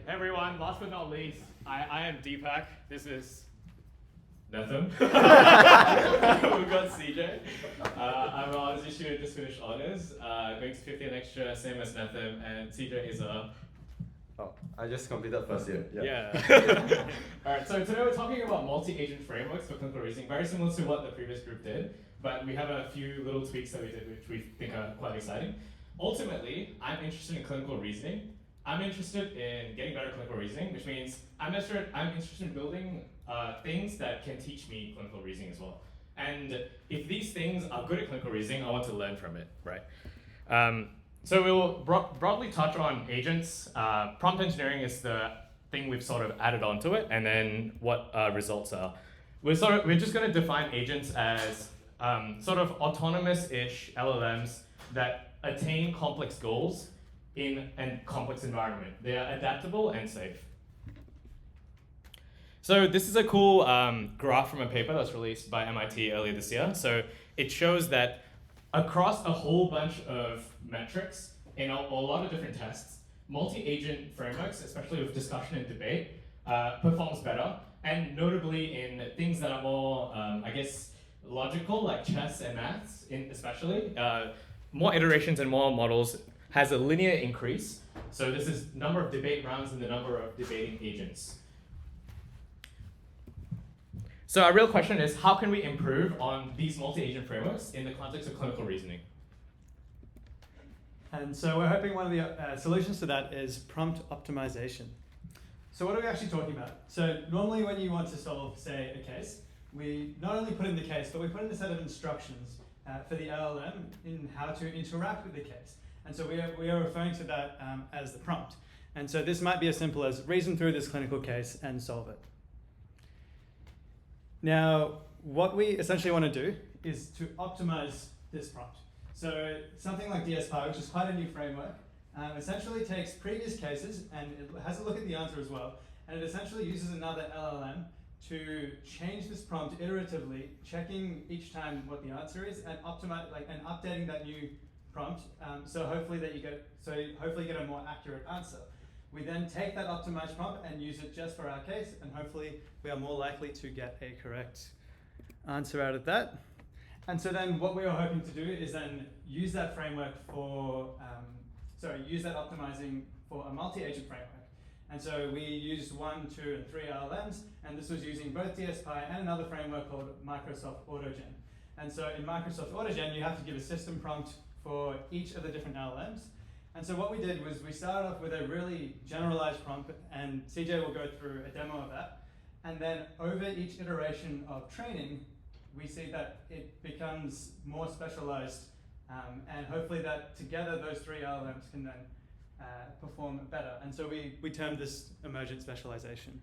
Hey everyone, last but not least, I am Deepak. This is Nathan. We've got CJ. I'm an honors student, just finished honors, going to 15 extra, same as Nathan, and CJ is a... Oh, I just completed first year. Yeah. Alright, so today we're talking about multi-agent frameworks for clinical reasoning, very similar to what the previous group did, but we have a few little tweaks that we did which we think are quite exciting. Ultimately, I'm interested in clinical reasoning. I'm interested in getting better clinical reasoning, which means I'm interested in building things that can teach me clinical reasoning as well. And if these things are good at clinical reasoning, I want to learn from it, right? So we'll broadly touch on agents. Prompt engineering is the thing we've sort of added onto it, and then what results are. We're just going to define agents as sort of autonomous-ish LLMs that attain complex goals in a complex environment. They are adaptable and safe. So this is a cool graph from a paper that's released by MIT earlier this year. So it shows that across a whole bunch of metrics in a lot of different tests, multi-agent frameworks, especially with discussion and debate, performs better. And notably in things that are more, I guess, logical, like chess and maths, especially, more iterations and more models has a linear increase. So this is number of debate rounds and the number of debating agents. So our real question is, how can we improve on these multi-agent frameworks in the context of clinical reasoning? And so we're hoping one of the solutions to that is prompt optimization. So what are we actually talking about? So normally when you want to solve, say, a case, we not only put in the case, but we put in a set of instructions for the LLM in how to interact with the case. And so we are referring to that as the prompt. And so this might be as simple as reason through this clinical case and solve it. Now, what we essentially want to do is to optimize this prompt. So something like DSPy, which is quite a new framework, essentially takes previous cases and it has a look at the answer as well. And it essentially uses another LLM to change this prompt iteratively, checking each time what the answer is and and updating that new prompt, so hopefully you get a more accurate answer. We then take that optimized prompt and use it just for our case, and hopefully we are more likely to get a correct answer out of that. And so then what we are hoping to do is then use that framework for, use that optimizing for a multi-agent framework. And so we used 1, 2, and 3 LLMs, and this was using both DSPy and another framework called Microsoft AutoGen. And so in Microsoft AutoGen, you have to give a system prompt for each of the different LLMs. And so what we did was we started off with a really generalized prompt, and CJ will go through a demo of that. And then over each iteration of training, we see that it becomes more specialized, and hopefully that together those 3 LLMs can then perform better. And so we termed this emergent specialization.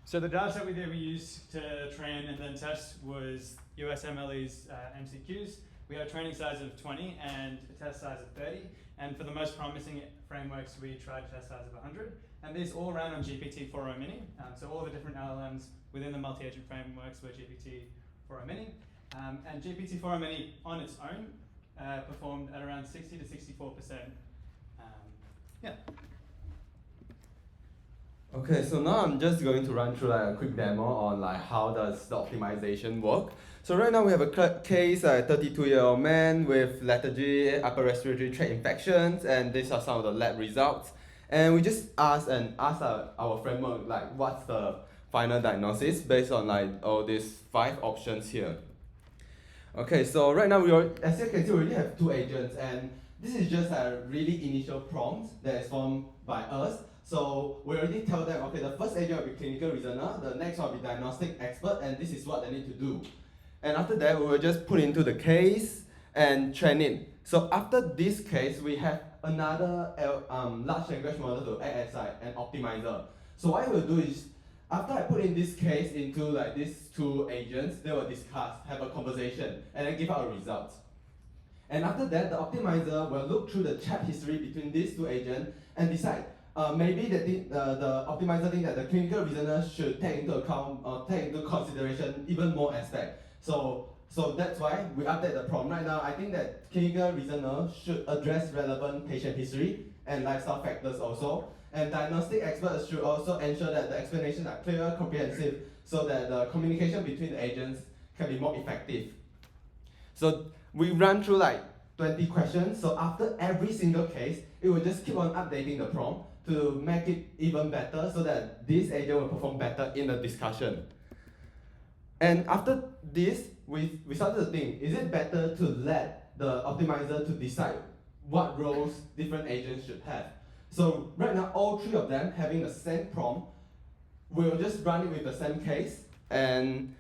So the data set we used to train and then test was USMLE's MCQs. We had a training size of 20 and a test size of 30. And for the most promising frameworks, we tried a test size of 100. And these all ran on GPT-4o Mini. So all the different LLMs within the multi-agent frameworks were GPT-4o Mini. And GPT-4o Mini on its own performed at around 60 to 64%. Yeah. Okay, so now I'm just going to run through a quick demo on how does the optimization work. So right now we have a case, a 32-year-old man with lethargy, upper respiratory tract infections, and these are some of the lab results. And we just ask our framework what's the final diagnosis based on all these 5 options here. Okay, so right now as you can see, we already have 2 agents, and this is just a really initial prompt that is formed by us. So we already tell them, okay, the first agent will be clinical reasoner, the next one will be diagnostic expert, and this is what they need to do. And after that, we will just put into the case and train it. So after this case, we have another large language model to act as an optimizer. So what I will do is, after I put in this case into these 2 agents, they will discuss, have a conversation, and then give out a result. And after that, the optimizer will look through the chat history between these 2 agents and decide maybe the optimizer thinks that the clinical reasoner should take into account or take into consideration even more aspects. So So that's why we update the prompt. Right now, I think that clinical reasoner should address relevant patient history and lifestyle factors also. And diagnostic experts should also ensure that the explanations are clear, comprehensive, so that the communication between the agents can be more effective. So we run through like 20 questions. So after every single case, it will just keep on updating the prompt to make it even better so that this agent will perform better in the discussion. And after this, we started to think, is it better to let the optimizer to decide what roles different agents should have? So right now, all three of them having the same prompt, we'll just run it with the same case. And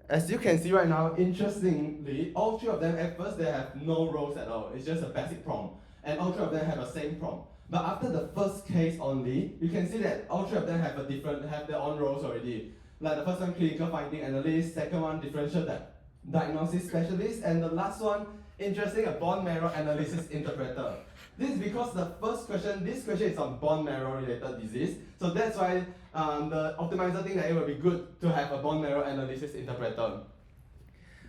as you can see right now, interestingly, all three of them at first, they have no roles at all. It's just a basic prompt. And all three of them have the same prompt. But after the first case only, you can see that all three of them have their own roles already. Like the first one, clinical finding analyst, second one, differential diagnosis specialist, and the last one, interesting, a bone marrow analysis interpreter. This is because the first question, this question is on bone marrow related disease. So that's why the optimizer think that it would be good to have a bone marrow analysis interpreter.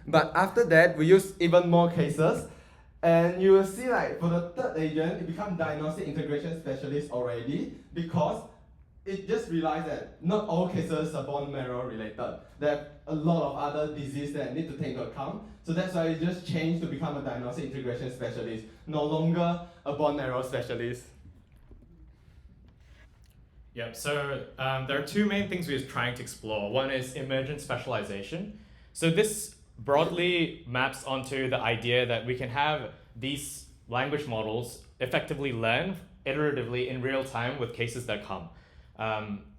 But after that, we use even more cases. And you will see like for the third agent, it becomes diagnostic integration specialist already because it just realized that not all cases are bone marrow related. There are a lot of other diseases that need to take into account. So that's why it just changed to become a diagnostic integration specialist, no longer a bone marrow specialist. Yep, so there are two main things we're trying to explore. One is emergent specialization. So this broadly maps onto the idea that we can have these language models effectively learn iteratively in real time with cases that come.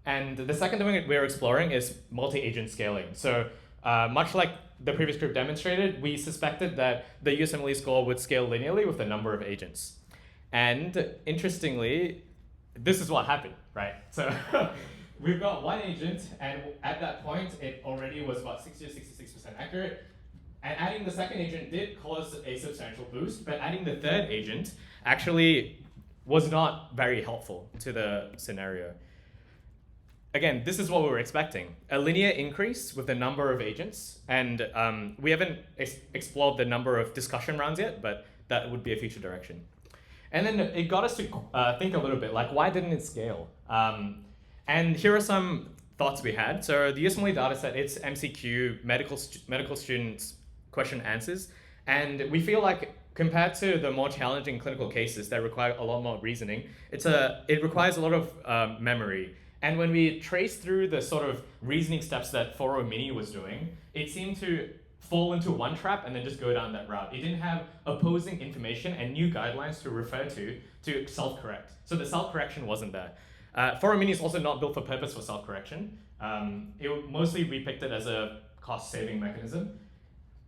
And the second thing we're exploring is multi-agent scaling. So much like the previous group demonstrated, we suspected that the USMLE score would scale linearly with the number of agents. And interestingly, this is what happened, right? So we've got one agent, and at that point, it already was about 60 or 66% accurate. And adding the second agent did cause a substantial boost, but adding the third agent actually was not very helpful to the scenario. Again, this is what we were expecting. A linear increase with the number of agents, and we haven't explored the number of discussion rounds yet, but that would be a future direction. And then it got us to think a little bit, like, why didn't it scale? And here are some thoughts we had. So the USMLE dataset, it's MCQ, medical students question answers. And we feel like compared to the more challenging clinical cases that require a lot more reasoning, it requires a lot of memory. And when we trace through the sort of reasoning steps that 4.0 Mini was doing, it seemed to fall into one trap and then just go down that route. It didn't have opposing information and new guidelines to refer to self-correct. So the self-correction wasn't there. 4.0 Mini is also not built for purpose for self-correction. It mostly we picked it as a cost-saving mechanism.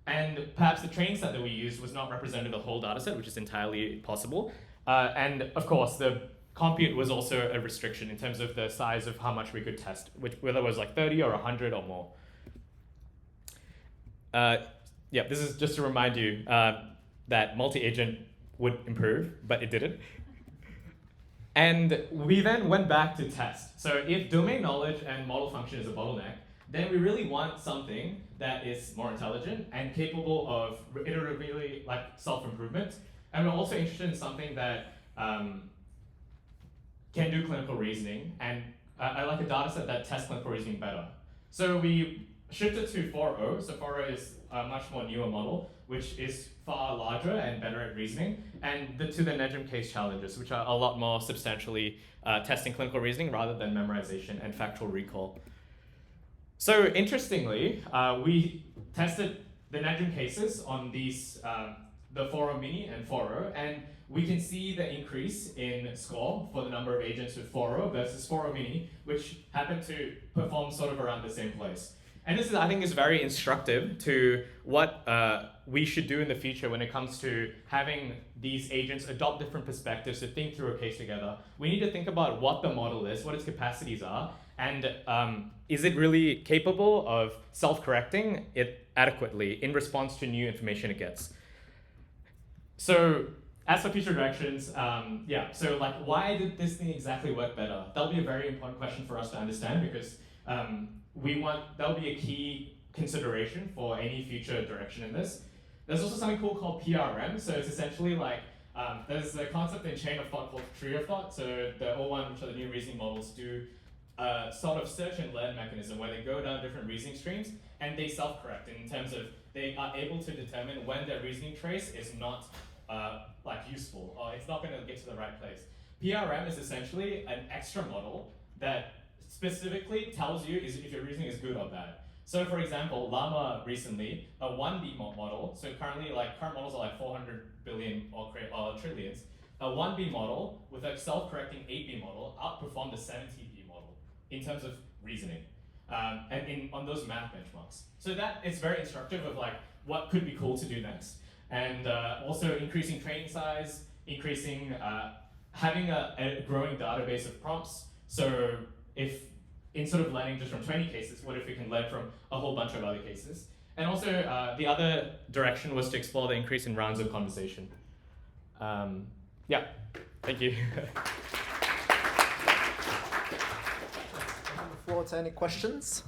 And perhaps the training set that we used was not representative of the whole data set, which is entirely possible. And of course, the compute was also a restriction in terms of the size of how much we could test, whether it was like 30 or 100 or more. Yeah, this is just to remind you that multi-agent would improve, but it didn't. And we then went back to test. So if domain knowledge and model function is a bottleneck, then we really want something that is more intelligent and capable of iteratively like self-improvement. And we're also interested in something that can do clinical reasoning, and I like a data set that tests clinical reasoning better. So we shifted to 4.0. So 4.0 is a much more newer model, which is far larger and better at reasoning, and to the NEDGM case challenges, which are a lot more substantially testing clinical reasoning rather than memorization and factual recall. So interestingly, we tested the NEDGM cases on these, the 4.0 Mini and 4.0, and we can see the increase in score for the number of agents with 4.0 versus 4.0 Mini, which happened to perform sort of around the same place. And this is, I think, is very instructive to what we should do in the future when it comes to having these agents adopt different perspectives to think through a case together. We need to think about what the model is, what its capacities are, and is it really capable of self-correcting it adequately in response to new information it gets. So as for future directions, yeah, so like why did this thing exactly work better? That'll be a very important question for us to understand because that'll be a key consideration for any future direction in this. There's also something cool called PRM. So it's essentially like, there's a concept in chain of thought called tree of thought. So the O1, which are the new reasoning models, do a sort of search and learn mechanism where they go down different reasoning streams and they self-correct in terms of they are able to determine when their reasoning trace is not like useful or it's not going to get to the right place. PRM is essentially an extra model that specifically tells you if your reasoning is good or bad. So for example, Llama recently, a 1B model, so currently like current models are like 400 billion or trillions, a 1B model with a self-correcting 8B model outperformed the 70B model in terms of reasoning and on those math benchmarks. So that is very instructive of like what could be cool to do next. And also increasing training size, increasing, having a growing database of prompts. So if instead of learning just from 20 cases, what if we can learn from a whole bunch of other cases? And also the other direction was to explore the increase in rounds of conversation. Yeah, thank you. Open the floor to any questions?